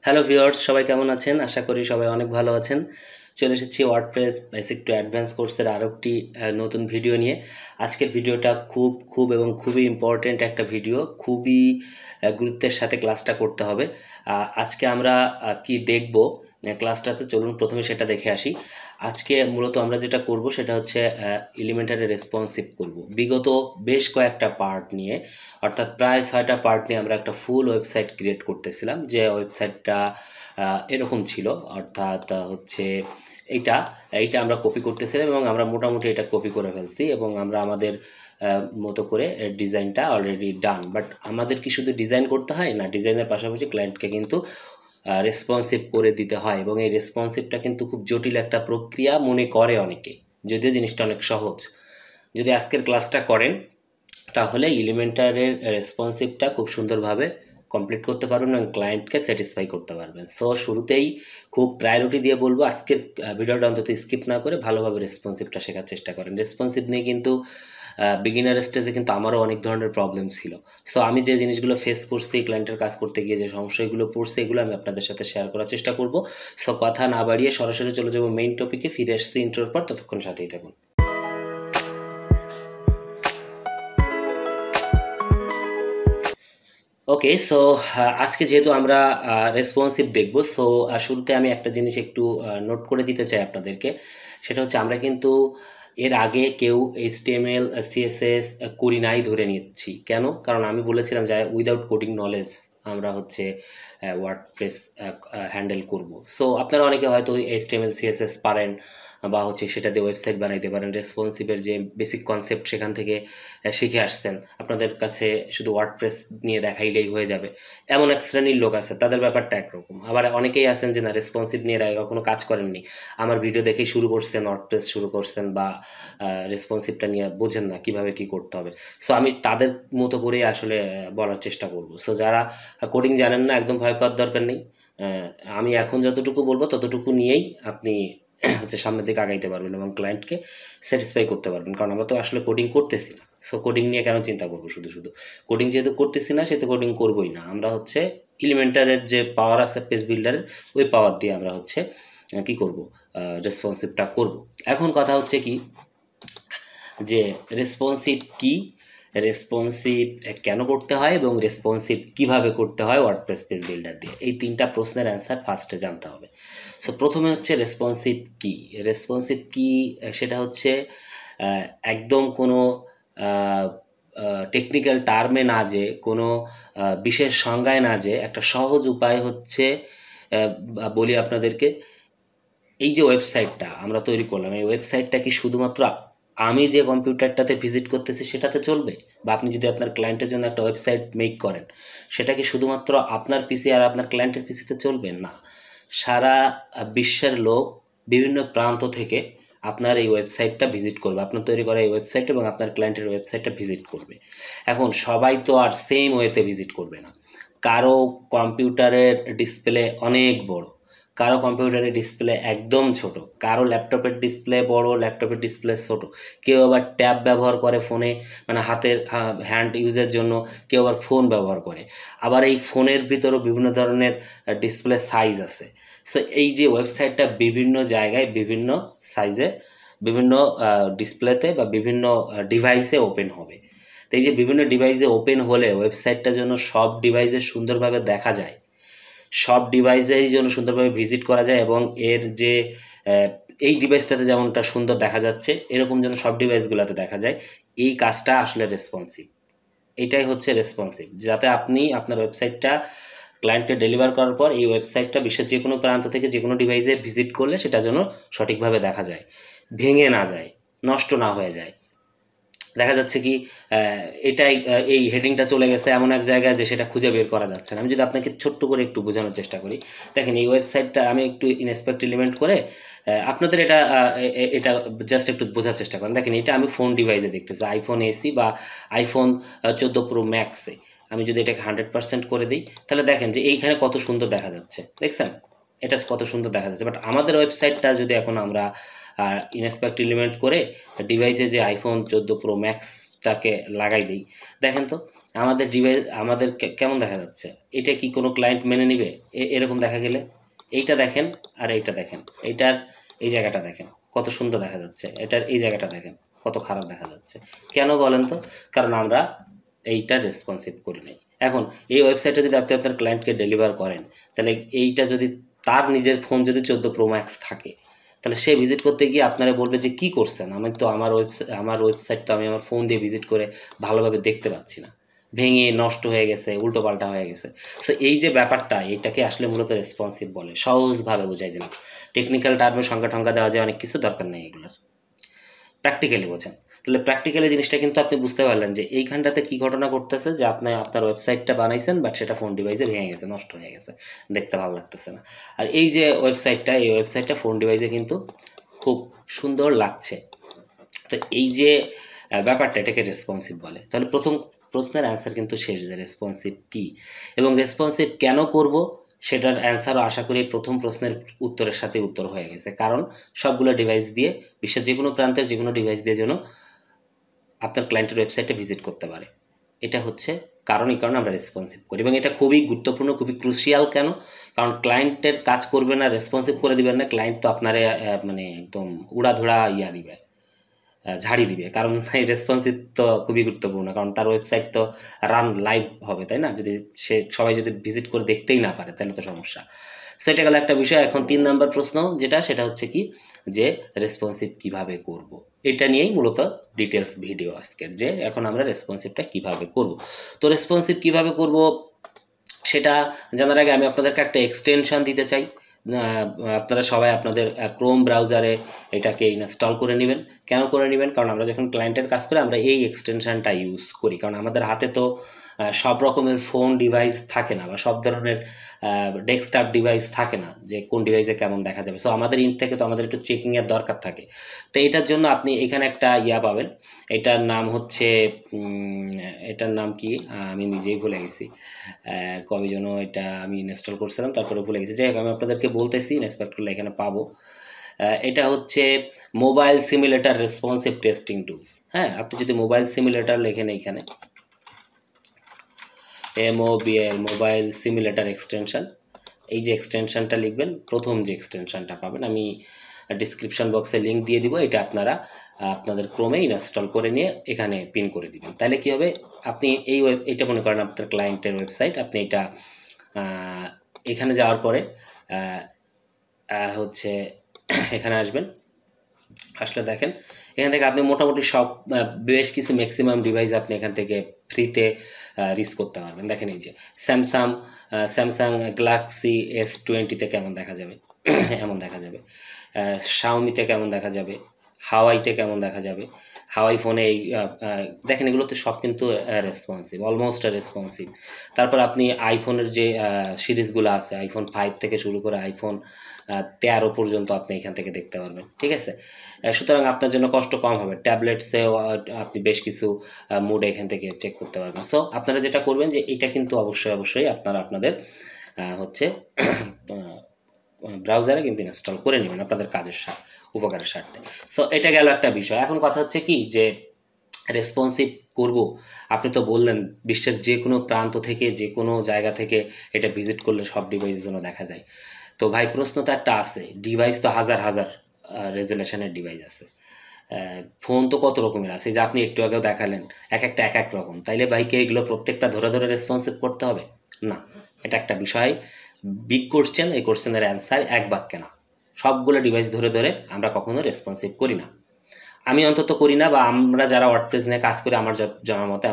Hello viewers, সবাই কেমন আছেন? আশা করি সবাই অনেক ভালো আছেন। চলে এসেছি ওয়ার্ডপ্রেস বেসিক টু অ্যাডভান্স কোর্সের আরও একটি নতুন ভিডিও নিয়ে। আজকের ভিডিওটা খুব এবং খুবই ইম্পর্ট্যান্ট একটা ভিডিও। খুবই গুরুত্বের সাথে ক্লাসটা করতে হবে। আজকে আমরা কি দেখব ক্লাসটাতে, চলুন প্রথমে সেটা দেখে আসি। আজকে মূলত আমরা যেটা করব সেটা হচ্ছে এলিমেন্টারি রেসপন্সিভ করব। বিগত বেশ কয়েকটা পার্ট নিয়ে, অর্থাৎ প্রায় 6টা পার্ট নিয়ে আমরা একটা ফুল ওয়েবসাইট ক্রিয়েট করতেছিলাম। যে ওয়েবসাইটটা এরকম ছিল, অর্থাৎ হচ্ছে এইটা এইটা আমরা কপি করতেছিলাম এবং আমরা মোটামুটি এটা কপি করে ফেলছি এবং আমরা আমাদের মতো করে ডিজাইনটা অলরেডি ডান। বাট আমাদের কি শুধু ডিজাইন করতে হয় না, ডিজাইনের পাশাপাশি ক্লায়েন্টকে কিন্তু রেসপন্সিভ করে দিতে হয় এবং এই রেসপন্সিভটা কিন্তু খুব জটিল একটা প্রক্রিয়া মনে করে অনেকে, যদিও জিনিসটা অনেক সহজ। যদি আজকের ক্লাসটা করেন তাহলে এলিমেন্টারের রেসপন্সিভটা খুব সুন্দরভাবে কমপ্লিট করতে পারবেন এবং ক্লায়েন্টকে স্যাটিসফাই করতে পারবেন। সো শুরুতেই খুব প্রায়োরিটি দিয়ে বলবো, আজকের ভিডিওটা অন্তত স্কিপ না করে ভালোভাবে রেসপন্সিভটা শেখার চেষ্টা করেন। রেসপন্সিভ নিয়ে কিন্তু বিগিনার স্টেজে কিন্তু আমারও অনেক ধরনের প্রবলেম ছিল। সো আমি যে জিনিসগুলো ফেস করছি ক্লায়েন্টের কাজ করতে গিয়ে, যে সমস্যাগুলো পড়ছে, এগুলো আমি আপনাদের সাথে শেয়ার করার চেষ্টা করব। সো কথা না বাড়িয়ে সরাসরি চলে যাবো মেইন টপিকে। ফিরে আসছি ইন্ট্রোর পর, ততক্ষণ সাথেই থাকুন। ওকে, সো আজকে যেহেতু আমরা রেসপন্সিভ দেখব, সো শুরুতে আমি একটা জিনিস একটু নোট করে দিতে চাই আপনাদেরকে। সেটা হচ্ছে আমরা কিন্তু এর আগে কেউ HTML CSS করি নাই ধরে নিচ্ছি। কেন? কারণ আমি বলেছিলাম যে উইদাউট কোডিং নলেজ আমরা হচ্ছে ওয়ার্ডপ্রেস হ্যান্ডেল করব। সো আপনারা অনেকে হয়তো HTML CSS পারেন বা হচ্ছে সেটা দিয়ে ওয়েবসাইট বানাইতে পারেন। রেসপন্সিভের যে বেসিক কনসেপ্ট সেখান থেকে শিখে আসছেন। আপনাদের কাছে শুধু ওয়ার্ডপ্রেস নিয়ে দেখাইলেই হয়ে যাবে, এমন এক শ্রেণীর লোক আছে, তাদের ব্যাপারটা একরকম। আবার অনেকেই আছেন যে না, রেসপন্সিভ নিয়ে কখনো কাজ করেননি, আমার ভিডিও দেখেই শুরু করছেন, ওয়ার্ডপ্রেস শুরু করছেন, বা রেসপন্সিভটা নিয়ে বোঝেন না কীভাবে কী করতে হবে। সো আমি তাদের মতো করেই আসলে বলার চেষ্টা করব। সো যারা কোডিং জানেন না, একদম ভয় পাওয়ার দরকার নেই। আমি এখন যতটুকু বলবো ততটুকু নিয়েই আপনি হচ্ছে সামনের দিকে আগাইতে পারবেন এবং ক্লায়েন্টকে স্যাটিসফাই করতে পারবেন। কারণ আমরা তো আসলে কোডিং করতেছি না। সো কোডিং নিয়ে কেন চিন্তা করবো? শুধু শুধু কোডিং যেহেতু করতেছি না, সেহেতু কোডিং করবোই না। আমরা হচ্ছে এলিমেন্টারের যে পাওয়ার আছে পেজ বিল্ডারের, ওই পাওয়ার দিয়ে আমরা হচ্ছে কি করব, রেসপন্সিভটা করব। এখন কথা হচ্ছে কি, যে রেসপন্সিভ কি, রেসপন্সিভ কেন করতে হয় এবং রেসপন্সিভ কিভাবে করতে হয় ওয়ার্ডপ্রেস পেজ বিল্ডার দিয়ে, এই তিনটা প্রশ্নের অ্যান্সার ফার্স্টে জানতে হবে। সো প্রথমে হচ্ছে রেসপন্সিভ কি। রেসপন্সিভ কি সেটা হচ্ছে একদম কোনো টেকনিক্যাল টার্মে না, যে কোনো বিশেষ সংজ্ঞায় না, যে একটা সহজ উপায় হচ্ছে বলি আপনাদেরকে। এই যে ওয়েবসাইটটা আমরা তৈরি করলাম, এই ওয়েবসাইটটা কি শুধুমাত্র আমি যে কম্পিউটারটাতে ভিজিট করতেছি সেটাতে চলবে? বা আপনি যদি আপনার ক্লায়েন্টের জন্য একটা ওয়েবসাইট মেক করেন, সেটা কি শুধুমাত্র আপনার পিসি আর আপনার ক্লায়েন্টের পিসিতে চলবে? না, সারা বিশ্বের লোক বিভিন্ন প্রান্ত থেকে আপনার এই ওয়েবসাইটটা ভিজিট করবে, আপনার তৈরি করা এই ওয়েবসাইট এবং আপনার ক্লায়েন্টের ওয়েবসাইটটা ভিজিট করবে। এখন সবাই তো আর সেম ওয়েতে ভিজিট করবে না। কারো কম্পিউটারের ডিসপ্লে অনেক বড়, কারো কম্পিউটারের ডিসপ্লে একদম ছোট, কারো ল্যাপটপের ডিসপ্লে বড়, ল্যাপটপের ডিসপ্লে ছোট, কেউ আবার ট্যাব ব্যবহার করে ফোনে, মানে হাতের হ্যান্ড ইউজের জন্য, কেউ আবার ফোন ব্যবহার করে। আবার এই ফোনের ভিতরেও বিভিন্ন ধরনের ডিসপ্লে সাইজ আছে। সো এই যে ওয়েবসাইটটা বিভিন্ন জায়গায় বিভিন্ন সাইজে, বিভিন্ন ডিসপ্লেতে বা বিভিন্ন ডিভাইসে ওপেন হবে। তো এই যে বিভিন্ন ডিভাইসে ওপেন হলে ওয়েবসাইটটা যেন সব ডিভাইসে সুন্দরভাবে দেখা যায়, সব ডিভাইসেই যেন সুন্দরভাবে ভিজিট করা যায় এবং এর যে এই ডিভাইসটাতে যেমনটা সুন্দর দেখা যাচ্ছে এরকম যেন সব ডিভাইসগুলোতে দেখা যায়, এই কাজটা আসলে রেসপন্সিভ। এটাই হচ্ছে রেসপন্সিভ, যাতে আপনি আপনার ওয়েবসাইটটা ক্লায়েন্টকে ডেলিভার করার পর এই ওয়েবসাইটটা বিশ্বের যে কোনো প্রান্ত থেকে যে কোনো ডিভাইসে ভিজিট করলে সেটা যেন সঠিকভাবে দেখা যায়, ভেঙে না যায়, নষ্ট না হয়ে যায়। দেখা যাচ্ছে কি এটাই এই হেডিংটা চলে গেছে এমন এক জায়গায় যে সেটা খুঁজে বের করা যাচ্ছে না। আমি যদি আপনাকে ছোট্ট করে একটু বোঝানোর চেষ্টা করি, দেখেন এই ওয়েবসাইটটা আমি একটু ইনস্পেক্ট এলিমেন্ট করে আপনাদের এটা এটা জাস্ট একটু বোঝার চেষ্টা করেন। দেখেন এটা আমি ফোন ডিভাইসে দেখতেছি, আইফোন এসি বা আইফোন 14 প্রো ম্যাক্সে। আমি যদি এটাকে 100% করে দিই, তাহলে দেখেন যে এইখানে কত সুন্দর দেখা যাচ্ছে, দেখছেন এটা কত সুন্দর দেখা যাচ্ছে। বাট আমাদের ওয়েবসাইটটা যদি এখন আমরা ইনস্পেক্ট এলিমেন্ট করে ডিভাইসে যে আইফোন 14 প্রো ম্যাক্সটাকে লাগাই দিই, দেখেন তো আমাদের ডিভাইস আমাদের কেমন দেখা যাচ্ছে? এটা কি কোনো ক্লায়েন্ট মেনে নিবে? এরকম দেখা গেলে এইটা দেখেন আর এইটা দেখেন, এইটার এই জায়গাটা দেখেন কত সুন্দর দেখা যাচ্ছে, এটার এই জায়গাটা দেখেন কত খারাপ দেখা যাচ্ছে। কেন বলেন তো? কারণ আমরা এইটা রেসপন্সিভ করি নাই। এখন এই ওয়েবসাইটে যদি আপনি আপনার ক্লায়েন্টকে ডেলিভার করেন, তাহলে এইটা যদি তার নিজের ফোন যদি 14 Pro Max থাকে, তাহলে সে ভিজিট করতে গিয়ে আপনারা বলবে যে কী করছেন, আমি তো আমার ওয়েবসাইট তো আমি আমার ফোন দিয়ে ভিজিট করে ভালোভাবে দেখতে পাচ্ছি না, ভেঙে নষ্ট হয়ে গেছে, উল্টোপাল্টা হয়ে গেছে। সো এই যে ব্যাপারটা, এটাকে আসলে মূলত রেসপন্সিভ বলে। সহজভাবে বুঝাই দিলাম, টেকনিক্যাল টার্মে সংখ্যা টংখ্যা দেওয়া যায় অনেক কিছু, দরকার নেই এগুলোর, প্র্যাকটিক্যালি বোঝেন। তাহলে প্র্যাকটিক্যালি জিনিসটা কিন্তু আপনি বুঝতে পারলেন যে এইখানটাতে কী ঘটনা ঘটতেছে, যে আপনি আপনার ওয়েবসাইটটা বানাইছেন বাট সেটা ফোন ডিভাইসে ভেঙে গেছে, নষ্ট হয়ে গেছে, দেখতে ভালো লাগতেছে না। আর এই যে ওয়েবসাইটটা, এই ওয়েবসাইটটা ফোন ডিভাইসে কিন্তু খুব সুন্দর লাগছে। তো এই যে ব্যাপারটা, এটাকে রেসপন্সিভ বলে। তাহলে প্রথম প্রশ্নের অ্যান্সার কিন্তু শেষ, যে রেসপন্সিভ কী এবং রেসপন্সিভ কেন করব, সেটার অ্যান্সারও আশা করি প্রথম প্রশ্নের উত্তরের সাথে উত্তর হয়ে গেছে। কারণ সবগুলো ডিভাইস দিয়ে, বিশ্বের যে কোনো প্রান্তের যে কোনো ডিভাইস দিয়ে যেন আপনার ক্লায়েন্টের ওয়েবসাইটে ভিজিট করতে পারে, এটা হচ্ছে কারণ। এই কারণে আমরা রেসপন্সিভ করি এবং এটা খুবই গুরুত্বপূর্ণ, খুবই ক্রুশিয়াল। কেন? কারণ ক্লায়েন্টের কাজ করবে না, রেসপন্সিভ করে দিবেন না, ক্লায়েন্ট তো আপনার মানে একদম উড়াধুরা দিবে, ঝাড়ি দিবে। কারণ এই রেসপন্সিভ তো খুবই গুরুত্বপূর্ণ, কারণ তার ওয়েবসাইট তো রান লাইভ হবে, তাই না? যদি সবাই যদি ভিজিট করে দেখতেই না পারে, তাহলে তো সমস্যা। সেটা গেল একটা বিষয়। এখন 3 নম্বর প্রশ্ন যেটা, সেটা হচ্ছে কি, যে রেসপন্সিভ কিভাবে করব। এটা নিয়েই মূলত ডিটেলস ভিডিও আজকের, যে এখন আমরা রেসপন্সিভটা কিভাবে করব। তো রেসপন্সিভ কিভাবে করব সেটা জানার আগে আমি আপনাদেরকে একটা এক্সটেনশন দিতে চাই। আপনারা সবাই আপনাদের ক্রোম ব্রাউজারে এটাকে ইনস্টল করে নেবেন। কেন করে নেবেন? কারণ আমরা যখন ক্লায়েন্টের কাজ করি, আমরা এই এক্সটেনশনটা ইউজ করি। কারণ আমাদের হাতে তো সব রকমের ফোন ডিভাইস থাকে না, বা সব ধরনের ডেস্কটপ ডিভাইস থাকে না, যে কোন ডিভাইসে কেমন দেখা যাবে। সো আমাদের ইন থেকে তো আমাদের একটু চেকিংয়ের দরকার থাকে। তো এটার জন্য আপনি এখানে একটা পাবেন। এটার নাম হচ্ছে, এটার নাম কি আমি নিজেই ভুলে গেছি, কবে যেন এটা আমি ইনস্টল করছিলাম, তারপরে ভুলে গেছি। যাই হোক, আমি আপনাদেরকে বলতেছি, ইন্সপেক্ট করলে এখানে পাবো। এটা হচ্ছে mobile simulator responsive testing tools. হ্যাঁ, আপনি যদি মোবাইল সিমুলেটর লেখেন, এইখানে MOBL মোবাইল সিমুলেটর এক্সটেনশন, এই যে এক্সটেনশনটা লিখবেন, প্রথম যে এক্সটেনশনটা পাবেন, আমি ডিসক্রিপশন বক্সে লিঙ্ক দিয়ে দিব। এটা আপনারা আপনাদের ক্রমে ইনস্টল করে নিয়ে এখানে পিন করে দিবেন। তাহলে কি হবে, আপনি এটা মনে করেন আপনার ক্লায়েন্টের ওয়েবসাইট, আপনি এটা এখানে যাওয়ার পরে হচ্ছে এখানে আসবেন। আসলে দেখেন, এখান থেকে আপনি মোটামুটি সব বেশ কিছু ম্যাক্সিমাম ডিভাইস আপনি এখান থেকে ফ্রিতে রিচ করতে পারবেন। দেখেন, এই যে স্যামসাং গ্যালাক্সি S20-তে কেমন দেখা যাবে, এমন দেখা যাবে। শাওমিতে কেমন দেখা যাবে, হাওয়াইতে কেমন দেখা যাবে। হাওয়াই ফোনে এই দেখেন, এগুলোতে সব কিন্তু রেসপন্সিভ, অলমোস্ট রেসপন্সিভ। তারপর আপনি আইফোনের যে সিরিজগুলো আছে, iPhone 5 থেকে শুরু করে iPhone 13 পর্যন্ত আপনি এখান থেকে দেখতে পারবেন। ঠিক আছে? সুতরাং আপনার জন্য কষ্ট কম হবে। ট্যাবলেটসেও আপনি বেশ কিছু মুড এখান থেকে চেক করতে পারবেন। সো আপনারা যেটা করবেন, যে এটা কিন্তু অবশ্যই আপনারা আপনাদের হচ্ছে ব্রাউজারে কিন্তু ইনস্টল করে নেবেন আপনাদের কাজের উপকারের স্বার্থে। সো এটা গেল একটা বিষয়। এখন কথা হচ্ছে কি, যে রেসপন্সিভ করব, আপনি তো বললেন বিশ্বের যে কোনো প্রান্ত থেকে, যে কোনো জায়গা থেকে এটা ভিজিট করলে সব ডিভাইসের জন্য দেখা যায়। তো ভাই, প্রশ্ন তো একটা আছে, ডিভাইস তো হাজার হাজার রেজুলেশনের ডিভাইস আছে, ফোন তো কত রকমের আছে, যে আপনি একটু আগেও দেখালেন, এক একটা এক এক রকম। তাইলে ভাইকে এগুলো প্রত্যেকটা ধরে ধরে রেসপন্সিভ করতে হবে? না, এটা একটা বিষয়, বিগ কোশ্চেন। এই কোশ্চেনের অ্যান্সার এক বাক্যে না। সবগুলো ডিভাইস ধরে ধরে আমরা কখনো রেসপন্সিভ করি না, আমি অন্তত করি না, বা আমরা যারা ওয়ার্ডপ্রেস নিয়ে কাজ করি, আমার জানার মতে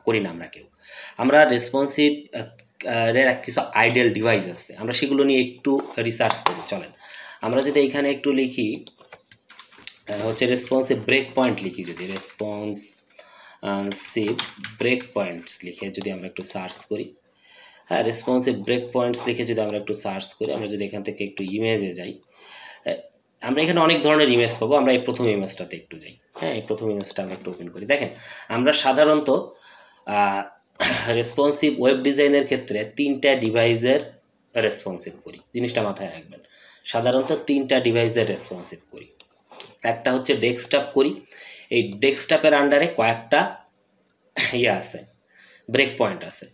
করি না আমরা কেউ। আমরা রেসপন্সিভ এর কিছু আইডিয়াল ডিভাইস আছে, আমরা সেগুলো নিয়ে একটু রিসার্চ করি। চলেন, আমরা যদি এখানে একটু লিখি হচ্ছে রেসপন্সিভ ব্রেক পয়েন্ট লিখি, যদি রেসপন্সিভ ব্রেক পয়েন্টস লিখে যদি আমরা একটু সার্চ করি, হ্যাঁ, রেসপন্সিভ ব্রেক পয়েন্টস লিখে যদি আমরা একটু সার্চ করি, আমরা যদি এখান থেকে একটু ইমেজে যাই, আমরা এখানে অনেক ধরনের ইমেজ পাবো। আমরা এই প্রথম ইমেজটাতে একটু যাই। হ্যাঁ, এই প্রথম ইমেজটা আমরা একটু ওপেন করি। দেখেন, আমরা সাধারণত রেসপন্সিভ ওয়েব ডিজাইনের ক্ষেত্রে 3টা ডিভাইসের রেসপন্সিভ করি। জিনিসটা মাথায় রাখবেন, সাধারণত 3টা ডিভাইসের রেসপন্সিভ করি। একটা হচ্ছে ডেস্কটপ করি, এই ডেস্কটপের আন্ডারে কয়েকটা আছে, ব্রেক পয়েন্ট আছে।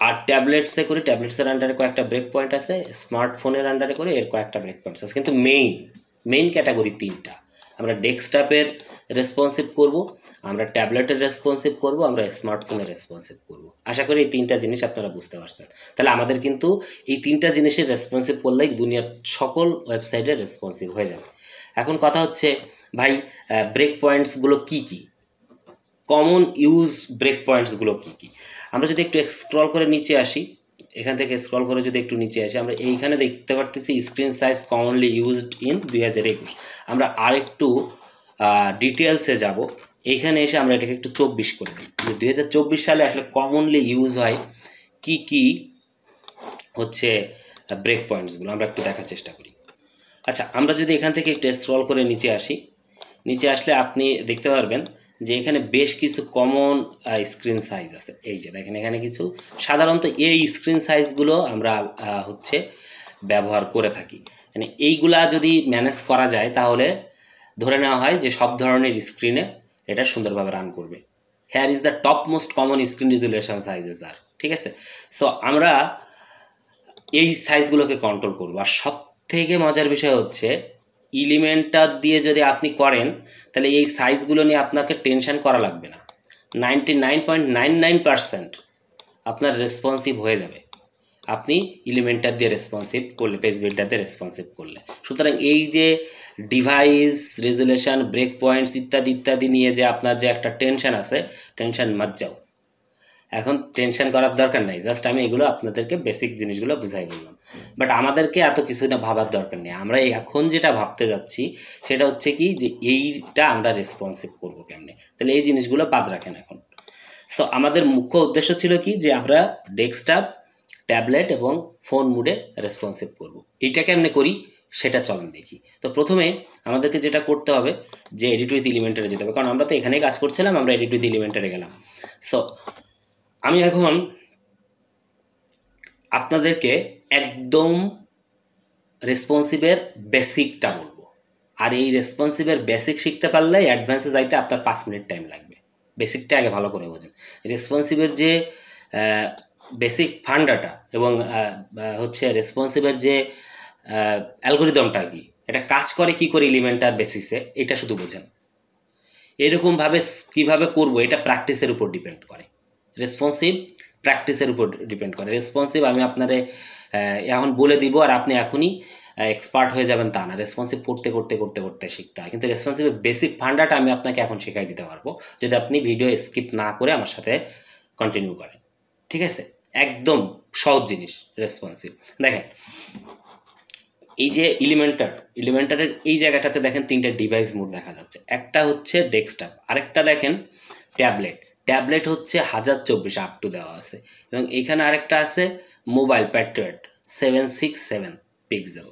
আর ট্যাবলেটসে করি, ট্যাবলেটসের আন্ডারে কয়েকটা ব্রেক পয়েন্ট আছে, স্মার্টফোনের আন্ডারে করে এর কয়েকটা ব্রেক পয়েন্টস আছে। কিন্তু মেইন ক্যাটাগরি তিনটা। আমরা ডেস্কটপের রেসপন্সিভ করব, আমরা ট্যাবলেটের রেসপন্সিভ করব, আমরা স্মার্টফোনের রেসপন্সিভ করব। আশা করি এই তিনটা জিনিস আপনারা বুঝতে পারছেন। তাহলে আমাদের কিন্তু এই তিনটা জিনিসের রেসপন্সিভ করলেই দুনিয়ার সকল ওয়েবসাইটের রেসপন্সিভ হয়ে যাবে। এখন কথা হচ্ছে ভাই, ব্রেক পয়েন্টসগুলো কী কী, কমন ইউজ ব্রেক পয়েন্টসগুলো কী কী? আমরা যদি একটু স্ক্রল করে নিচে আসি, এখান থেকে স্ক্রল করে যদি একটু নিচে আসি, আমরা এইখানে দেখতে পারতেছি screen size commonly used in 2021। আমরা আর একটু ডিটেলসে যাব, এইখানে এসে আমরা এটাকে একটু 24 করে দিই যে 2024 সালে আসলে কমনলি ইউজ হয় কি কি হচ্ছে ব্রেক পয়েন্টসগুলো, আমরা একটু দেখার চেষ্টা করি। আচ্ছা, আমরা যদি এখান থেকে একটু স্ক্রল করে নিচে আসি, নিচে আসলে আপনি দেখতে পারবেন যে এখানে বেশ কিছু কমন স্ক্রিন সাইজ আছে। এই যে দেখেন এখানে কিছু, সাধারণত এই স্ক্রিন সাইজগুলো আমরা হচ্ছে ব্যবহার করে থাকি। মানে এইগুলা যদি ম্যানেজ করা যায় তাহলে ধরে নেওয়া হয় যে সব ধরনের স্ক্রিনে এটা সুন্দরভাবে রান করবে। Hair is the top most common screen resolution sizes আর, ঠিক আছে। সো আমরা এই সাইজগুলোকে কন্ট্রোল করবো। আর সব থেকে মজার বিষয় হচ্ছে এলিমেন্টার দিয়ে যদি আপনি করেন তাহলে এই সাইজগুলো নিয়ে আপনাকে টেনশন করা লাগবে না। 99.99% আপনার রেসপন্সিভ হয়ে যাবে আপনি এলিমেন্টার দিয়ে রেসপন্সিভ করলে, পেজ বিল্ডার দিয়ে রেসপন্সিভ করলে। সুতরাং এই যে ডিভাইস রেজুলেশন, ব্রেক পয়েন্টস ইত্যাদি ইত্যাদি নিয়ে যে আপনার যে একটা টেনশন আছে, টেনশন মাত যাও, এখন টেনশন করার দরকার নাই। জাস্ট আমি এগুলো আপনাদেরকে বেসিক জিনিসগুলো বুঝাই বললাম। বাট আমাদেরকে এত কিছু না ভাবার দরকার নেই। আমরা এখন যেটা ভাবতে যাচ্ছি সেটা হচ্ছে কি যে এইটা আমরা রেসপন্সিভ করবো কেমনে, তাহলে এই জিনিসগুলো বাদ রাখেন এখন। সো আমাদের মুখ্য উদ্দেশ্য ছিল কি যে আমরা ডেস্কটপ, ট্যাবলেট এবং ফোন মুডে রেসপন্সিভ করব। এইটা কেমনে করি সেটা চলেন দেখি। তো প্রথমে আমাদেরকে যেটা করতে হবে যে এডিট উইথ এলিমেন্টারে যেতে হবে, কারণ আমরা তো এখানেই কাজ করছিলাম, আমরা এডিট উইথ এলিমেন্টারে গেলাম। সো আমি এখন আপনাদেরকে একদম রেসপন্সিভের বেসিকটা বলবো। আর এই রেসপন্সিভের বেসিক শিখতে পারলে অ্যাডভান্সে যাইতে আপনার 5 মিনিট টাইম লাগবে। বেসিকটা আগে ভালো করে বোঝেন। রেসপন্সিভের যে বেসিক ফান্ডাটা এবং হচ্ছে রেসপন্সিভের যে অ্যালগোরিদমটা কি, এটা কাজ করে কি করে এলিমেন্টার বেসিসে, এটা শুধু বোঝেন। এরকমভাবে কীভাবে করবো এটা প্র্যাকটিসের উপর ডিপেন্ড করে। রেসপন্সিভ প্র্যাকটিসের উপর ডিপেন্ড করে। রেসপন্সিভ আমি আপনাদের এখন বলে দিব আর আপনি এখনই এক্সপার্ট হয়ে যাবেন তা না। রেসপন্সিভ করতে করতে করতে করতে শিখতে হয়। কিন্তু রেসপন্সিভের বেসিক ফান্ডাটা আমি আপনাকে এখন শেখাই দিতে পারবো যদি আপনি ভিডিও স্কিপ না করে আমার সাথে কন্টিনিউ করেন, ঠিক আছে। একদম সহজ জিনিস রেসপন্সিভ। দেখেন এই যে এলিমেন্টারের এই জায়গাটাতে দেখেন 3টা ডিভাইস মোড দেখা যাচ্ছে। একটা হচ্ছে ডেস্কটপ, আরেকটা দেখেন ট্যাবলেট হচ্ছে 1024 আপ টু দেওয়া আছে, এবং এইখানে আরেকটা আছে মোবাইল প্যাট্রিয়ট 767 পিক্সেল,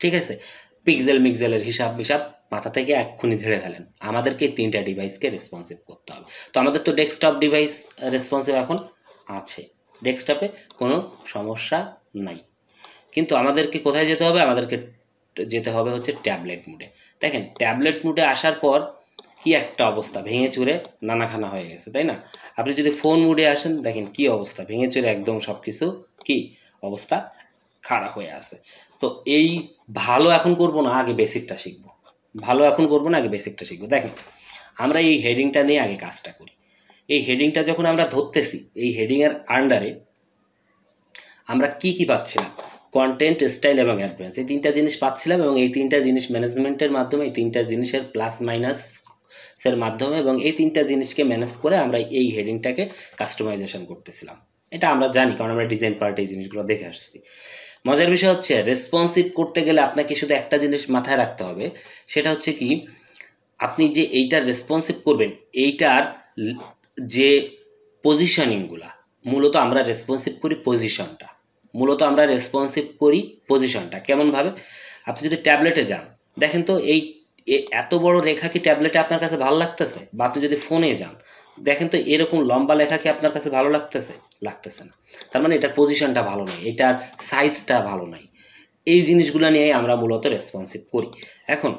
ঠিক আছে। মিক্সেলের হিসাব মাথা থেকে এক্ষুনি ঝেড়ে ফেলেন। আমাদেরকে এই 3টা ডিভাইসকে রেসপন্সিভ করতে হবে। তো আমাদের তো ডেস্কটপ ডিভাইস রেসপন্সিভ এখন আছে, ডেস্কটপে কোনো সমস্যা নাই। কিন্তু আমাদেরকে কোথায় যেতে হবে? আমাদেরকে যেতে হবে হচ্ছে ট্যাবলেট মুডে। দেখেন ট্যাবলেট মুডে আসার পর কি একটা অবস্থা, ভেঙে চুরে নানাখানা হয়ে গেছে, তাই না? আপনি যদি ফোন মুডে আসেন দেখেন কি অবস্থা, ভেঙে চুরে একদম সব কিছু কি অবস্থা খারাপ হয়ে আছে। তো এই ভালো এখন করব না, আগে বেসিকটা শিখবো। দেখেন আমরা এই হেডিংটা নিয়ে আগে কাজটা করি। এই হেডিংটা যখন আমরা ধরতেছি, এই হেডিংয়ের আন্ডারে আমরা কি পাচ্ছিলাম? কন্টেন্ট, স্টাইল এবং অ্যাডভান্স, এই 3টা জিনিস পাচ্ছিলাম। এবং এই 3টা জিনিস ম্যানেজমেন্টের মাধ্যমে, এই 3টা জিনিসের প্লাস মাইনাসের মাধ্যমে এবং এই 3টা জিনিসকে ম্যানেজ করে আমরা এই হেডিংটাকে কাস্টমাইজেশন করতেছিলাম। এটা আমরা জানি, কারণ আমরা ডিজাইন পার্টে এই জিনিসগুলো দেখে আসছি। মজার বিষয় হচ্ছে রেসপন্সিভ করতে গেলে আপনাকে শুধু একটা জিনিস মাথায় রাখতে হবে, সেটা হচ্ছে কি আপনি যে এইটার রেসপন্সিভ করবেন, এইটার যে পজিশনিংগুলা, মূলত আমরা রেসপন্সিভ করি পজিশনটা। কেমনভাবে? আপনি যদি ট্যাবলেটে যান, দেখেন তো এই এত বড় রেখা কি ট্যাবলেটে আপনার কাছে ভালো লাগতেছে? বা আপনি যদি ফোনে যান, দেখেন তো এরকম লম্বা লেখা কি আপনার কাছে ভালো লাগতেছে না। তার মানে এটার পজিশনটা ভালো নয়, এটার সাইজটা ভালো নয়। এই জিনিসগুলো নিয়ে আমরা মূলত রেসপন্সিভ করি। এখন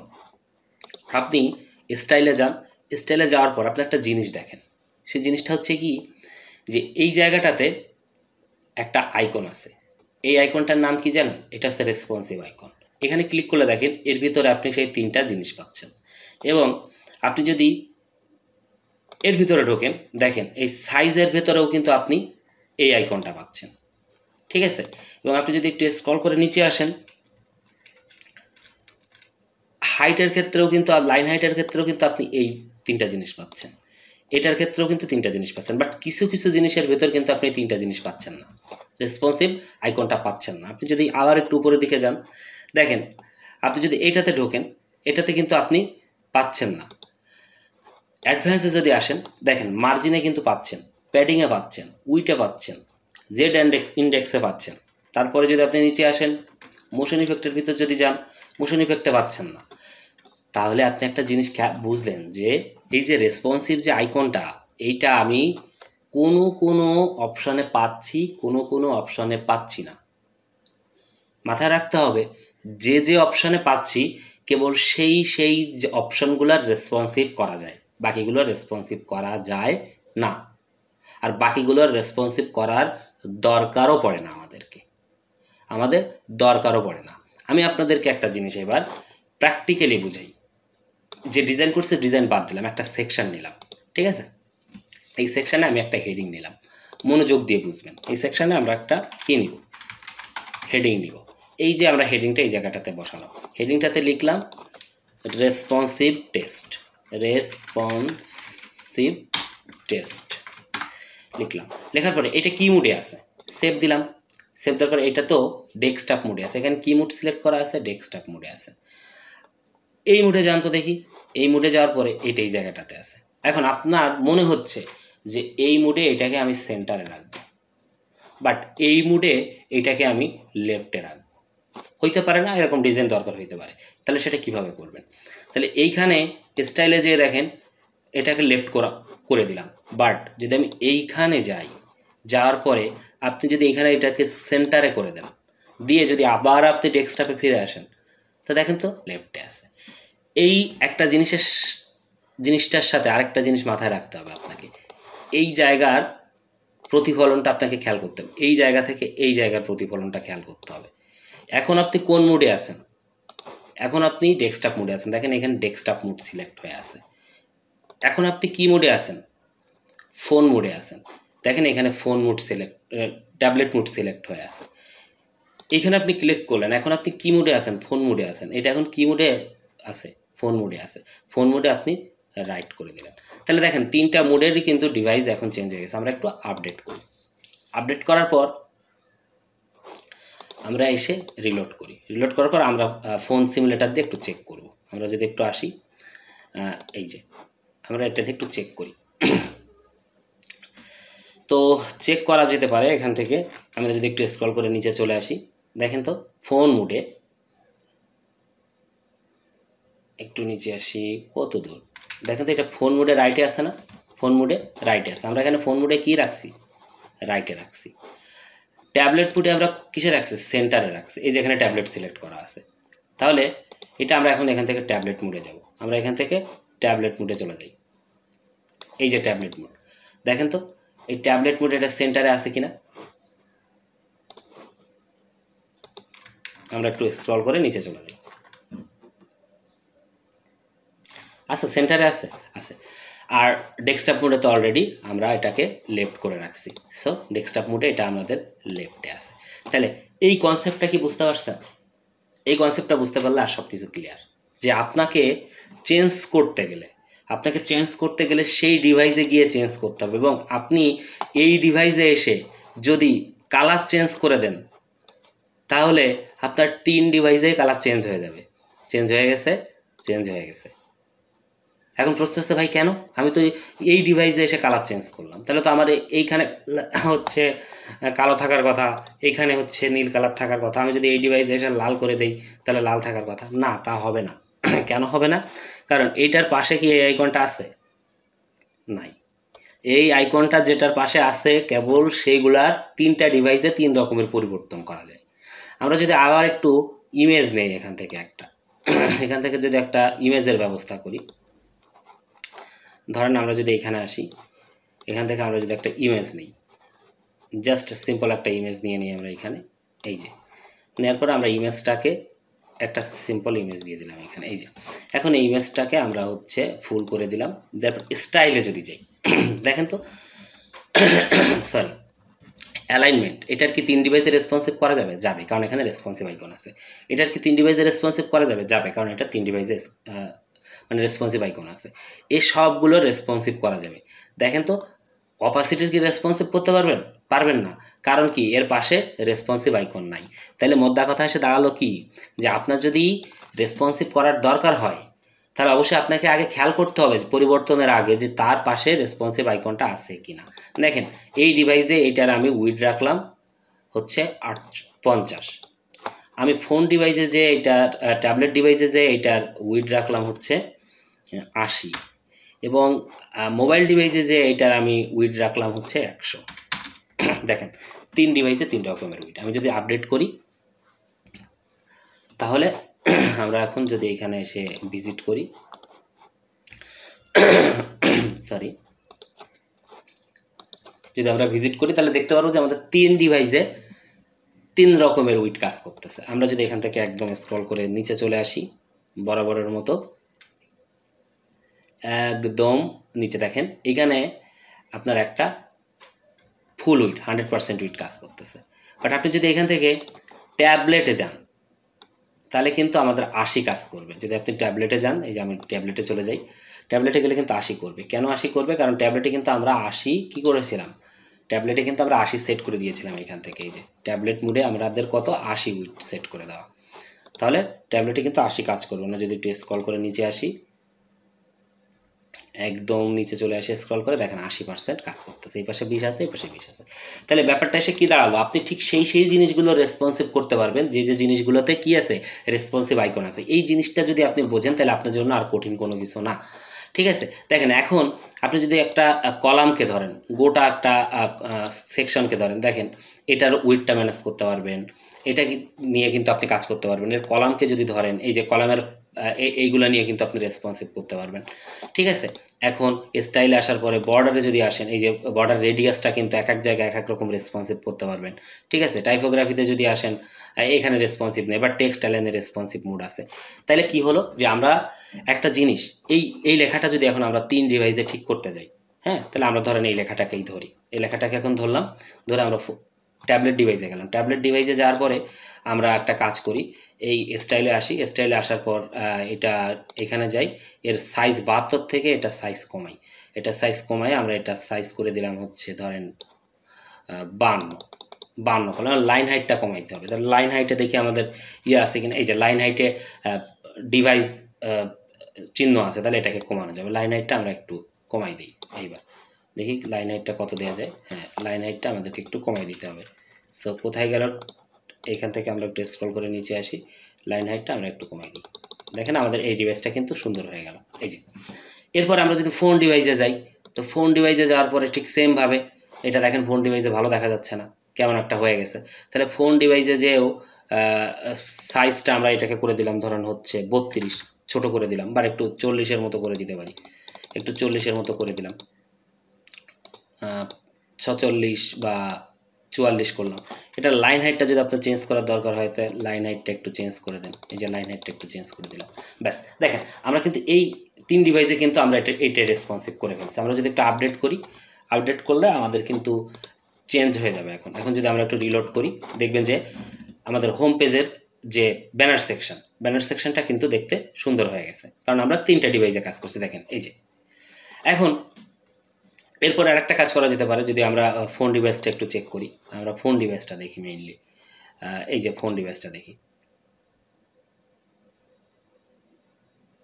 আপনি স্টাইলে যাওয়ার পর আপনি একটা জিনিস দেখেন, সেই জিনিসটা হচ্ছে কি যে এই জায়গাটাতে একটা আইকন আছে, এই আইকনটার নাম কি জানেন? এটা হচ্ছে রেসপন্সিভ আইকন। এখানে ক্লিক করলে দেখেন এর ভিতরে আপনি সেই 3টা জিনিস পাচ্ছেন। এবং আপনি যদি এর ভিতরে ঢোকেন, দেখেন এই সাইজের ভেতরেও কিন্তু আপনি এই আইকনটা পাচ্ছেন, ঠিক আছে? এবং আপনি যদি একটু স্ক্রল করে নিচে আসেন, হাইটের ক্ষেত্রেও কিন্তু, লাইন হাইটের ক্ষেত্রেও কিন্তু আপনি এই 3টা জিনিস পাচ্ছেন। এটার ক্ষেত্রেও কিন্তু 3টা জিনিস পাচ্ছেন, বাট কিছু কিছু জিনিসের ভেতর কিন্তু আপনি 3টা জিনিস পাচ্ছেন না, রেসপন্সিভ আইকনটা পাচ্ছেন না। আপনি যদি আবার একটু উপরের দিকে যান, দেখেন আপনি যদি এটাতে ঢোকেন, এটাতে কিন্তু আপনি পাচ্ছেন না। অ্যাডভান্সে যদি আসেন, দেখেন মার্জিনে কিন্তু পাচ্ছেন, প্যাডিংয়ে পাচ্ছেন, উইটে পাচ্ছেন, জেড ইন্ডেক্সে পাচ্ছেন। তারপরে যদি আপনি নিচে আসেন, মোশন ইফেক্টের ভিতর যদি যান, মোশন ইফেক্টে পাচ্ছেন না। তাহলে আপনি একটা জিনিস বুঝলেন যে এই যে রেসপন্সিভ যে আইকনটা, এইটা আমি কোনো কোনো অপশানে পাচ্ছি, কোনো কোনো অপশানে পাচ্ছি না। মাথায় রাখতে হবে যে যে অপশানে পাচ্ছি কেবল সেই সেই যে অপশানগুলোর রেসপন্সিভ করা যায়, বাকিগুলোর রেসপন্সিভ করা যায় না। আর বাকিগুলোর রেসপন্সিভ করার দরকারও পড়ে না, আমাদের দরকারও পড়ে না। আমি আপনাদেরকে একটা জিনিস এবার প্র্যাকটিক্যালি বুঝাই। যে ডিজাইন করছে, ডিজাইন বাদ দিলাম, একটা সেকশন নিলাম, ঠিক আছে? এই সেকশানে আমি একটা হেডিং নিলাম, মনোযোগ দিয়ে বুঝবেন। এই সেকশানে আমরা একটা কী নিব? হেডিং নিব। এই যে আমরা হেডিংটা এই জায়গাটাতে বসালাম, হেডিংটাতে লিখলাম রেসপন্সিভ টেস্ট, রেসপন্সিভ টেস্ট লিখলাম। লেখার পরে এটা কি মুডে আছে, সেভ দিলাম। সেভ দেওয়ার পরে এটা তো ডেস্কটপ মুডে আছে, এখানে কি মুড সিলেক্ট করা আছে? ডেস্কটপ মুডে আছে। এই মুডে যান তো দেখি। এই মুডে যাওয়ার পরে এটা এই জায়গাটাতে আছে। এখন আপনার মনে হচ্ছে যে এই মুডে এটাকে আমি সেন্টারে রাখবো, বাট এই মুডে এটাকে আমি লেফটে রাখবো। হইতে পারে না, এরকম ডিজাইন দরকার হইতে পারে। তাহলে সেটা কিভাবে করবেন? তাহলে এইখানে স্টাইলে যেয়ে দেখেন এটাকে লেফট করে দিলাম, বাট যদি আমি এইখানে যাই, যাওয়ার পরে আপনি যদি এখানে এটাকে সেন্টারে করে দেন, দিয়ে যদি আবার আপনি ডেস্কটপে ফিরে আসেন, তো দেখেন তো লেফটে আছে। এই একটা জিনিসটার সাথে আরেকটা জিনিস মাথায় রাখতে হবে আপনাকে। এই জায়গার প্রতিফলনটা আপনাকে খেয়াল করতে হবে, এই জায়গা থেকে এই জায়গার প্রতিফলনটা খেয়াল করতে হবে। এখন আপনি কোন মুডে আছেন? এখন আপনি ডেস্কটপ মুডে আছেন, দেখেন এখানে ডেস্কটপ মুড সিলেক্ট হয়ে আছে। এখন আপনি কি মুডে আছেন? ফোন মুডে আছেন, দেখেন এখানে phone mode select, tablet mode select হয়ে আছে। এখানে আপনি ক্লিক করলেন, এখন আপনি কি মুডে আছেন? ফোন মুডে আছেন। এটা এখন কি মুডে আছে? ফোন মুডে আছে। ফোন মুডে আপনি রাইট করে দিলেন। তাহলে দেখেন 3টা মুডেরই কিন্তু ডিভাইস এখন চেঞ্জ হয়ে গেছে। আমরা একটু আপডেট করি। আপডেট করার পর আমরা এসে রিলোড করি। রিলোড করার পর আমরা ফোন সিমুলেটার দিয়ে একটু চেক করব। আমরা যদি একটু আসি, এই যে আমরা এটাতে একটু চেক করি। তো চেক করা যেতে পারে এখান থেকে। আমরা যদি একটু স্ক্রল করে নিচে চলে আসি, দেখেন তো ফোন মুডে, একটু নিচে আসি, কত দূর দেখেন তো, এটা ফোন মুডে রাইটে আছে না? ফোন মুডে রাইটে আছে। আমরা এখানে ফোন মুডে কি রাখছি? রাইটে রাখছি। ট্যাবলেট মুডে আমরা কিসে রাখছি? সেন্টারে রাখছি। এই যে এখানে ট্যাবলেট সিলেক্ট করা আছে। তাহলে এটা আমরা এখন এখান থেকে ট্যাবলেট মুডে যাব। আমরা এখান থেকে ট্যাবলেট মুডে চলে যাই। এই যে ট্যাবলেট মুড, দেখেন তো এই ট্যাবলেট মুড এটা সেন্টারে আছে কিনা? আমরা একটু স্ক্রল করে নিচে চলে যাই। আচ্ছা, সেন্টারে আছে, আছে। আর ডেস্কটপ মুডে তো অলরেডি আমরা এটাকে লেফট করে রাখছি। সো ডেস্কটপ মুডে এটা আমাদের লেফটে আছে। তাহলে এই কনসেপ্টটা কি বুঝতে পারছেন? এই কনসেপ্টটা বুঝতে পারলে আর সব কিছু ক্লিয়ার। যে আপনাকে চেঞ্জ করতে গেলে সেই ডিভাইসে গিয়ে চেঞ্জ করতে হবে। এবং আপনি এই ডিভাইসে এসে যদি কালার চেঞ্জ করে দেন, তাহলে আপনার 3 ডিভাইসে কালার চেঞ্জ হয়ে যাবে। চেঞ্জ হয়ে গেছে। এখন প্রশ্ন হচ্ছে, ভাই কেন? আমি তো এই ডিভাইসে এসে কালার চেঞ্জ করলাম, তাহলে তো আমার এইখানে হচ্ছে কালো থাকার কথা, এইখানে হচ্ছে নীল কালার থাকার কথা। আমি যদি এই ডিভাইসে এসে লাল করে দেই, তাহলে লাল থাকার কথা না। তা হবে না। কেন হবে না? কারণ এইটার পাশে কি এই আইকনটা আছে? নাই। এই আইকনটা যেটার পাশে আছে কেবল সেইগুলার 3টা ডিভাইসে 3 রকমের পরিবর্তন করা যায়। আমরা যদি আবার একটু ইমেজ নেই, এখান থেকে যদি একটা ইমেজের ব্যবস্থা করি, ধরেন আমরা যদি এখানে আসি, এখান থেকে আমরা যদি একটা ইমেজ নিই, জাস্ট সিম্পল একটা ইমেজ নিয়ে নিই আমরা এখানে, এই যে নেওয়ার পরে আমরা ইমেজটাকে একটা সিম্পল ইমেজ দিয়ে দিলাম এখানে, এই যে এখন এই ইমেজটাকে আমরা হচ্ছে ফুল করে দিলাম। তারপর স্টাইলে যদি যাই দেখেন তো সরি অ্যালাইনমেন্ট, এটার কি 3 ডিভাইসে রেসপন্সিভ করা যাবে? যাবে, কারণ এখানে রেসপন্সিভ আইকন আছে। এটার কি 3 ডিভাইসে রেসপন্সিভ করা যাবে? যাবে, কারণ এটা 3 ডিভাইসে মানে রেসপন্সিভ আইকন আছে। এই সবগুলো রেসপন্সিভ করা যাবে। দেখেন তো অপাসিটির কি রেসপন্সিভ করতে পারবেন? পারবেন না, কারণ কি এর পাশে রেসপন্সিভ আইকন নাই। তাহলে মোদ্দা কথা এসে দাঁড়ালো কি, যে আপনার যদি রেসপন্সিভ করার দরকার হয় তাহলে অবশ্যই আপনাকে আগে খেয়াল করতে হবে পরিবর্তনের আগে যে তার পাশে রেসপন্সিভ আইকনটা আছে কিনা। দেখেন এই ডিভাইসে এইটার আমি উইড রাখলাম হচ্ছে 50, আমি ফোন ডিভাইসে যে এইটার ট্যাবলেট ডিভাইসে যে এইটার উইড রাখলাম হচ্ছে 80, এবং মোবাইল ডিভাইসে যে এইটার আমি উইড রাখলাম হচ্ছে 100। দেখেন 3 ডিভাইসে 3 রকমের উইড। আমি যদি আপডেট করি তাহলে আমরা এখন যদি এখানে এসে ভিজিট করি, সরি যদি আমরা ভিজিট করি তাহলে দেখতে পারবো যে আমাদের 3 ডিভাইসে 3 রকমের উইড কাজ করতেছে। আমরা যদি এখান থেকে একদম স্ক্রল করে নিচে চলে আসি বরাবরের মতো, একদম নিচে দেখেন এখানে আপনার একটা ফুল উইড 100% উইড কাজ করতেছে। বাট আপনি যদি এখান থেকে ট্যাবলেটে যান তাহলে কিন্তু আমাদের 80 কাজ করবে। যদি আপনি ট্যাবলেটে যান, এই যে আমি ট্যাবলেটে চলে যাই, ট্যাবলেটে গেলে কিন্তু 80 করবে। কেন 80 করবে? কারণ ট্যাবলেটে কিন্তু আমরা 80 কী করেছিলাম, ট্যাবলেটে কিন্তু আমরা 80 সেট করে দিয়েছিলাম এখান থেকে। এই যে ট্যাবলেট মুডে আমাদের কত 80 উইড সেট করে দেওয়া, তাহলে ট্যাবলেটে কিন্তু 80 কাজ করবে না। যদি একটু স্ক্রল করে নিচে আসি, একদম নিচে চলে আসে স্ক্রল করে দেখেন 80% কাজ করতেছে। এই পাশে 20 আছে, এই পাশে 20 আছে। তাহলে ব্যাপারটা এসে কী দাঁড়ালো, আপনি ঠিক সেই জিনিসগুলো রেসপন্সিভ করতে পারবেন যে জিনিসগুলোতে কী আছে, রেসপন্সিভ আইকন আছে। এই জিনিসটা যদি আপনি বোঝেন তাহলে আপনার জন্য আর কঠিন কোনো কিছু না। ঠিক আছে, দেখেন এখন আপনি যদি একটা কলামকে ধরেন, গোটা একটা সেকশনকে ধরেন, দেখেন এটার উইডটা ম্যানেজ করতে পারবেন, এটা নিয়ে কিন্তু আপনি কাজ করতে পারবেন। এর কলামকে যদি ধরেন, এই যে কলামের এইগুলো নিয়ে কিন্তু আপনি রেসপন্সিভ করতে পারবেন। ঠিক আছে, এখন স্টাইলে আসার পরে বর্ডারে যদি আসেন, এই যে বর্ডার রেডিয়াসটা কিন্তু এক এক জায়গায় এক এক রকম রেসপন্সিভ করতে পারবেন। ঠিক আছে, টাইপোগ্রাফিতে যদি আসেন এখানে রেসপন্সিভ নেই, বাট টেক্সট অ্যালাইনে রেসপন্সিভ মোড আছে। তাহলে কি হলো যে আমরা একটা জিনিস এই লেখাটা যদি এখন আমরা 3 ডিভাইসে ঠিক করতে যাই, হ্যাঁ, তাহলে আমরা ধরেন এই লেখাটাকেই ধরি, এই লেখাটাকে এখন ধরলাম, ধরে আমরা ট্যাবলেট ডিভাইসে গেলাম। ট্যাবলেট ডিভাইসে যাওয়ার পরে আমরা একটা কাজ করি, এই স্টাইলে আসি, স্টাইলে আসার পর এটা এখানে যাই, এর সাইজ 72 থেকে এটা সাইজ কমাই, এটা সাইজ কমাই আমরা এটা সাইজ করে দিলাম হচ্ছে ধরেন 52 করলাম। লাইন হাইটটা কমাইতে হবে, তাহলে লাইন হাইটে দেখি আমাদের ইয়ে আছে কিনা, এই যে লাইন হাইটে ডিভাইস চিহ্ন আছে, তাহলে এটাকে কমানো যাবে। লাইন হাইটটা আমরা একটু কমাই দিই, এইবার দেখি লাইন হাইটটা কত দেওয়া যায়। হ্যাঁ, লাইন হাইটটা আমাদেরকে একটু কমাই দিতে হবে। সো কোথায় গেল, এখান থেকে আমরা একটু স্ক্রল করে নিচে আসি, লাইন হাইটটা আমরা একটু কমাই দিই। দেখেন আমাদের এই ডিভাইসটা কিন্তু সুন্দর হয়ে গেল। এই যে এরপর আমরা যদি ফোন ডিভাইসে যাই, তো ফোন ডিভাইসে যাওয়ার পরে ঠিক সেমভাবে এটা দেখেন ফোন ডিভাইসে ভালো দেখা যাচ্ছে না, কেমন একটা হয়ে গেছে। তাহলে ফোন ডিভাইসে যেও সাইজটা আমরা এটাকে করে দিলাম ধরেন হচ্ছে 32, ছোট করে দিলাম, বা একটু 40-এর মতো করে দিতে পারি, একটু 40-এর মতো করে দিলাম, 46 বা 44 করলাম। এটা লাইন হাইটটা যদি আপনার চেঞ্জ করার দরকার হয় তাহলে লাইন হাইটটা একটু চেঞ্জ করে দেন, এই যে লাইন হাইটটা একটু চেঞ্জ করে দিলাম, ব্যাস। দেখেন আমরা কিন্তু এই 3 ডিভাইসে কিন্তু আমরা এটা রেসপন্সিভ করে ফেলছি। আমরা যদি একটু আপডেট করি, আপডেট করলে আমাদের কিন্তু চেঞ্জ হয়ে যাবে। এখন যদি আমরা একটু রিলোড করি, দেখবেন যে আমাদের হোম পেজের যে ব্যানার সেকশনটা কিন্তু দেখতে সুন্দর হয়ে গেছে, কারণ আমরা 3টা ডিভাইসে কাজ করছি। দেখেন এই যে এখন এরপর আরেকটা কাজ করা যেতে পারে, যদি আমরা ফোন ডিভাইসটা একটু চেক করি, আমরা ফোন ডিভাইসটা দেখি মেইনলি, এই যে ফোন ডিভাইসটা দেখি,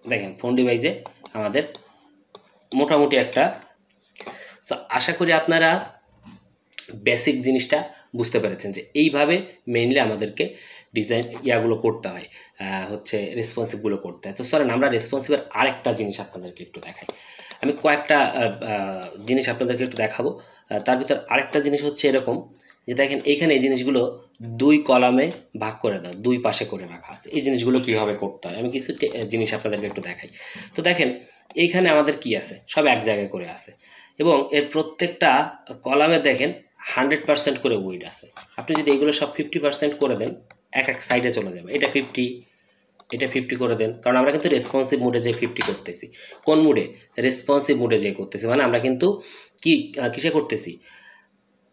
দেখেন ফোন ডিভাইসে আমাদের মোটামুটি একটা, আশা করি আপনারা বেসিক জিনিসটা বুঝতে পেরেছেন যে এইভাবে মেইনলি আমাদেরকে ডিজাইন ইয়াগুলো করতে হয়, হচ্ছে রেসপন্সিভগুলো করতে হয়। তো চলেন আমরা রেসপন্সিভের আরেকটা জিনিস আপনাদেরকে একটু দেখাই। আমি কয়েকটা জিনিস আপনাদেরকে একটু দেখাবো। তার ভিতর আরেকটা জিনিস হচ্ছে এরকম যে দেখেন এইখানে এই জিনিসগুলো 2 কলামে ভাগ করে দাও, 2 পাশে করে রাখা আছে। এই জিনিসগুলো কীভাবে করতে হয় আমি কিছু জিনিস আপনাদেরকে একটু দেখাই। তো দেখেন এইখানে আমাদের কি আছে, সব এক জায়গায় করে আছে এবং এর প্রত্যেকটা কলামে দেখেন 100% করে উইড আছে। আপনি যদি এগুলো সব 50% করে দেন, এক এক সাইডে চলে যাবে। এটা 50, এটা 50 করে দেন, কারণ আমরা কিন্তু রেসপন্সিভ মুডে যে 50 করতেছি। কোন মুডে? রেসপন্সিভ মুডে যে করতেছি, মানে আমরা কিন্তু কিসে করতেছি?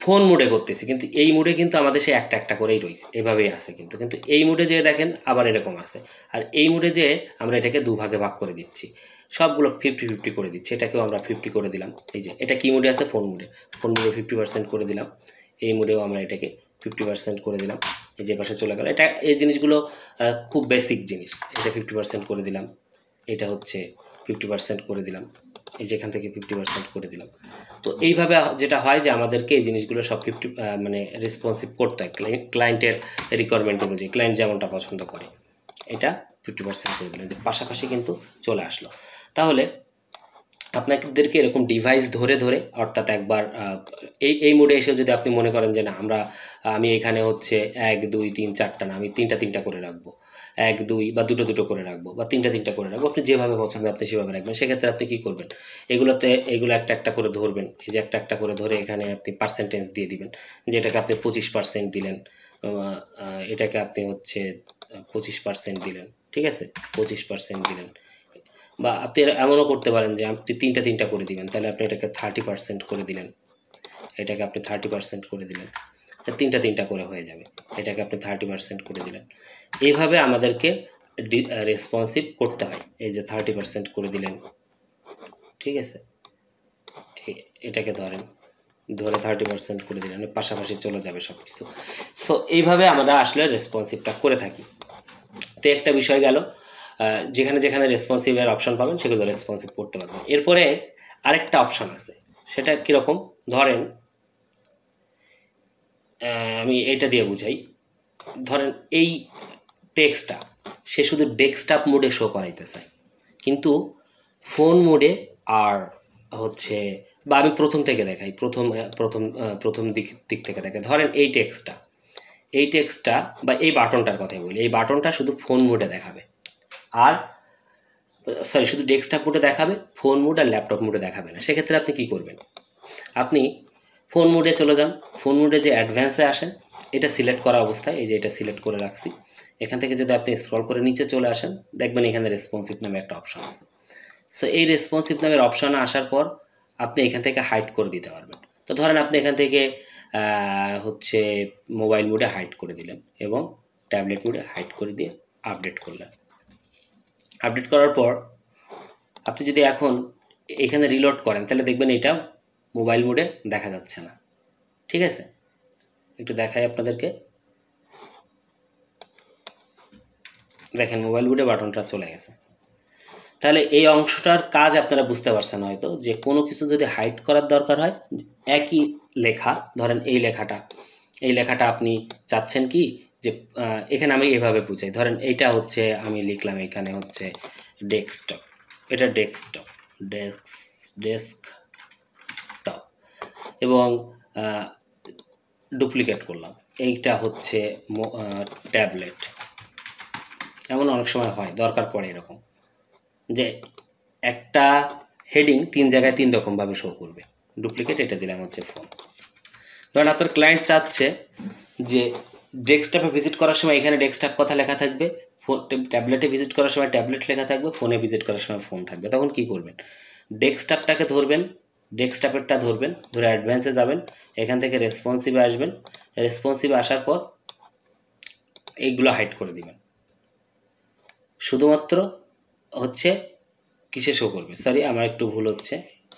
ফোন মুডে করতেছি, কিন্তু এই মুডে কিন্তু আমাদের সে একটা একটা করেই রয়েছে, এভাবেই আছে। কিন্তু কিন্তু এই মুডে যে দেখেন আবার এরকম আছে, আর এই মুডে যে আমরা এটাকে দুভাগে ভাগ করে দিচ্ছি, সবগুলো 50-50 করে দিচ্ছি। এটাকেও আমরা 50 করে দিলাম। এই যে এটা কি মুডে আছে? ফোন মুডে। ফোন মুডে 50% করে দিলাম। এই মুডেও আমরা এটাকে 50% করে দিলাম। এই যে পাশে চলে গেল। এটা এই জিনিসগুলো খুব বেসিক জিনিস। এটা 50% করে দিলাম, এটা হচ্ছে 50% করে দিলাম, এই যেখান থেকে 50% করে দিলাম। তো এইভাবে যেটা হয় যে আমাদেরকে এই জিনিসগুলো সব 50 মানে রেসপন্সিভ করতে হয় ক্লায়েন্টের রিকোয়ারমেন্ট অনুযায়ী, ক্লায়েন্ট যেমনটা পছন্দ করে। এটা 50% করে দিলাম, যে পাশাপাশি কিন্তু চলে আসলো। তাহলে আপনাদেরকে এরকম ডিভাইস ধরে ধরে, অর্থাৎ একবার এই মোডে এসে যদি আপনি মনে করেন যে না আমি এখানে হচ্ছে 1 2 3 4টা না, আমি 3টা করে রাখবো, 1 2 বা দুটো করে রাখবো, বা 3টা করে রাখবো, আপনি যেভাবে পছন্দ আপনি সেভাবে রাখবেন। সেক্ষেত্রে আপনি কী করবেন? এগুলো একটা একটা করে ধরবেন। এই যে একটা একটা করে ধরে এখানে আপনি পার্সেন্টেজ দিয়ে দিবেন, যেটাকে আপনি 25% দিলেন, এটাকে আপনি হচ্ছে 25% দিলেন, ঠিক আছে, 25% দিলেন। বা আপনি এমনও করতে পারেন যে আপনি 3টা করে দিবেন, তাহলে আপনি এটাকে 30% করে দিলেন, এটাকে আপনি 30% করে দিলেন, 3টা করে হয়ে যাবে। এটাকে আপনি 30% করে দিলেন। এইভাবে আমাদেরকে রেসপন্সিভ করতে হয়। এই যে 30% করে দিলেন, ঠিক আছে, এটাকে ধরে 30% করে দিলেন, পাশাপাশি চলে যাবে সব কিছু। সো এইভাবে আমরা আসলে রেসপন্সিভটা করে থাকি। তো একটা বিষয় গেল, যেখানে যেখানে রেসপন্সিভের অপশন পাবেন সেগুলো রেসপন্সিভ করতে পারবেন। এরপরে আরেকটা অপশন আছে, সেটা কীরকম? ধরেন আমি এটা দিয়ে বুঝাই। ধরেন এই টেক্সটটা সে শুধু ডেস্কটপ মোডে শো করাইতে চায়, কিন্তু ফোন মোডে আর হচ্ছে, বা আমি প্রথম থেকে দেখাই, প্রথম দিক থেকে দেখাই। ধরেন এই টেক্সটটা বা এই বাটনটার কথাই বলি, এই বাটনটা শুধু ফোন মোডে দেখাবে, আর শুধু ডেস্কটপ মোডে দেখাবে, ফোন মোড আর ল্যাপটপ মোডে দেখাবে না। সেক্ষেত্রে আপনি কি করবেন? আপনি ফোন মোডে চলে যান। ফোন মোডে যে অ্যাডভান্সে আসেন, এটা সিলেক্ট করা অবস্থায়, এই যে এটা সিলেক্ট করে রাখছি, এখান থেকে যদি আপনি স্ক্রল করে নিচে চলে আসেন, দেখবেন এখানে রেসপন্সিভ নামে একটা অপশন আছে। সো এই রেসপন্সিভ নামের অপশানে আসার পর আপনি এখান থেকে হাইড করে দিতে পারবেন। তো ধরেন আপনি এখান থেকে হচ্ছে মোবাইল মোডে হাইড করে দিলেন এবং ট্যাবলেট মোডে হাইড করে দিয়ে আপডেট করলেন। আপডেট করার পর আপনি যদি এখন এখানে রিলোড করেন, তাহলে দেখবেন এটা মোবাইল মোডে দেখা যাচ্ছে না, ঠিক আছে। একটু দেখাই আপনাদেরকে, দেখেন মোবাইল মোডে বাটনটা চলে গেছে। তাহলে এই অংশটার কাজ আপনারা বুঝতে পারছেন হয়তো, যে কোনো কিছু যদি হাইড করার দরকার হয়, একই লেখা, ধরেন এই লেখাটা আপনি চাচ্ছেন কি যে এখানে আমি এভাবে বুঝাই। ধরেন এইটা হচ্ছে আমি লিখলাম এখানে হচ্ছে ডেস্কটপ, এটা ডেস্কটপ এবং ডুপ্লিকেট করলাম, এইটা হচ্ছে ট্যাবলেট। এমন অনেক সময় হয়, দরকার পড়ে এরকম, যে একটা হেডিং 3 জায়গায় 3 রকমভাবে শো করবে। ডুপ্লিকেট, এটা দিলাম হচ্ছে ফোন। ধরেন আপনার ক্লায়েন্ট চাচ্ছে যে ডেস্কটপে ভিজিট করার সময় এখানে ডেস্কটপ কথা লেখা থাকবে, ট্যাবলেটে ভিজিট করার সময় ট্যাবলেট লেখা থাকবে, ফোনে ভিজিট করার সময় ফোন থাকবে। তখন কি করবেন? ডেস্কটপটাকে ধরবেন, ডেস্কটপেরটা ধরবেন, ধরে অ্যাডভান্সে যাবেন, এখান থেকে রেসপন্সিভে আসবেন। রেসপন্সিভে আসার পর এইগুলো হাইড করে দিবেন। শুধুমাত্র হচ্ছে কিসে শো করবে, সরি আমার একটু ভুল হচ্ছে,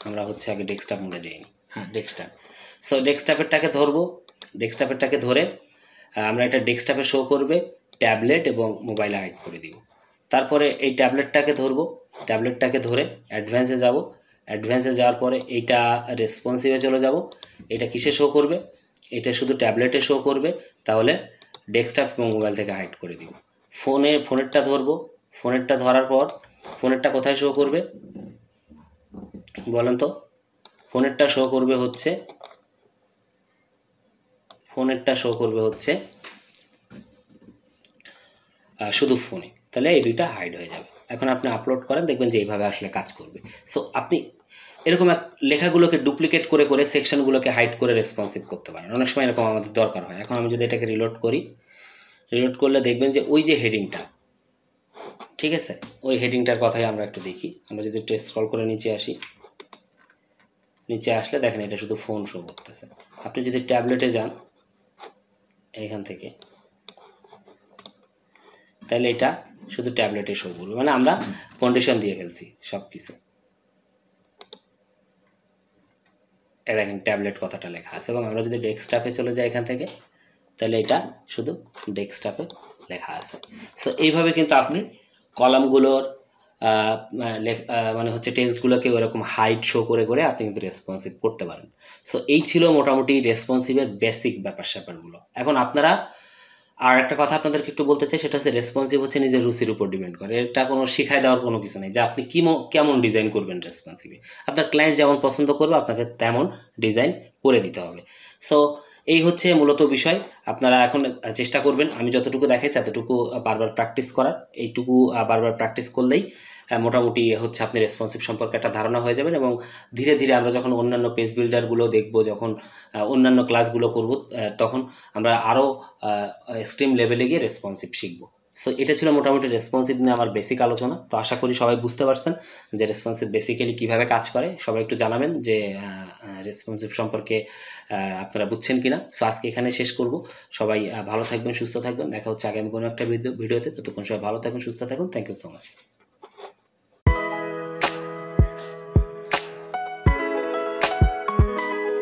আমরা হচ্ছে আগে ডেস্কটপ মোডে যাইনি, হ্যাঁ ডেস্কটপ। সো ডেস্কটপেরটাকে ধরবো, ডেস্কটপেরটাকে ধরে আমরা এটা ডেস্কটপে শো করবে, ট্যাবলেট এবং মোবাইলে হাইড করে দিব। তারপরে এই ট্যাবলেটটাকে ধরবো, ট্যাবলেটটাকে ধরে অ্যাডভান্সে যাব, অ্যাডভান্সে যাওয়ার পরে এইটা রেসপন্সিভে চলে যাব। এটা কিসে শো করবে? এটা শুধু ট্যাবলেটে শো করবে, তাহলে ডেস্কটপ এবং মোবাইল থেকে হাইড করে দিব। ফোনেরটা ধরবো, ফোনেরটা ধরার পর ফোনেরটা কোথায় শো করবে বলেন তো? ফোনেরটা শো করবে হচ্ছে শুধু ফোনে, তাহলে এই দুইটা হাইড হয়ে যাবে। এখন আপনি আপলোড করেন, দেখবেন যে এইভাবে আসলে কাজ করবে। সো আপনি এরকম লেখাগুলোকে ডুপ্লিকেট করে করে সেকশনগুলোকে হাইড করে রেসপন্সিভ করতে পারেন, অনেক সময় এরকম আমাদের দরকার হয়। এখন আমি যদি এটাকে রিলোড করি, রিলোড করলে দেখবেন যে ওই যে হেডিংটা, ঠিক আছে, ওই হেডিংটার কথাই আমরা একটু দেখি। আমরা যদি একটু স্ক্রল করে নিচে আসি, নিচে আসলে দেখেন এটা শুধু ফোন শো করতেছে। আপনি যদি ট্যাবলেটে যান এইখান থেকে, তাহলে এটা শুধু ট্যাবলেটে শো করবে, মানে আমরা কন্ডিশন দিয়ে ফেলছি সব কিছু। এ দেখেন ট্যাবলেট কথাটা লেখা আছে। এবং আমরা যদি ডেস্কটপে চলে যাই এখান থেকে, তাহলে এটা শুধু ডেস্কটপে লেখা আছে। সো এইভাবে কিন্তু আপনি কলামগুলোর মানে হচ্ছে টেক্সটগুলোকে ওরকম হাইট শো করে করে আপনি কিন্তু রেসপন্সিভ করতে পারেন। সো এই ছিল মোটামুটি রেসপন্সিভের বেসিক ব্যাপার স্যাপারগুলো। এখন আপনারা, আর একটা কথা আপনাদেরকে একটু বলতে চাই, সেটা হচ্ছে রেসপন্সিভ হচ্ছে নিজের রুচির উপর ডিপেন্ড করে। এটা কোনো শিখাই দেওয়ার কোনো কিছু নেই যে আপনি কেমন ডিজাইন করবেন রেসপন্সিভে। আপনার ক্লায়েন্ট যেমন পছন্দ করবে আপনাকে তেমন ডিজাইন করে দিতে হবে। সো এই হচ্ছে মূলত বিষয়। আপনারা এখন চেষ্টা করবেন, আমি যতটুকু দেখাইছি এতটুকু বারবার প্র্যাকটিস করার। এইটুকু বারবার প্র্যাকটিস করলেই মোটামুটি হচ্ছে আপনি রেসপন্সিভ সম্পর্কে একটা ধারণা হয়ে যাবেন। এবং ধীরে ধীরে আমরা যখন অন্যান্য পেজ বিল্ডারগুলো দেখব, যখন অন্যান্য ক্লাসগুলো করব, তখন আমরা আরও এক্সট্রিম লেভেলে গিয়ে রেসপন্সিভ শিখব। সো এটা ছিল মোটামুটি রেসপন্সিভ নিয়ে আমার বেসিক আলোচনা। তো আশা করি সবাই বুঝতে পারছেন যে রেসপন্সিভ বেসিক্যালি কীভাবে কাজ করে। সবাই একটু জানাবেন যে রেসপন্সিভ সম্পর্কে আপনারা বুঝছেন কিনা। সো আজকে এখানে শেষ করব। সবাই ভালো থাকবেন, সুস্থ থাকবেন। দেখা হচ্ছে আগামী কোনো একটা ভিডিওতে। ততক্ষণ সবাই ভালো থাকুন, সুস্থ থাকুন। Thank you so much.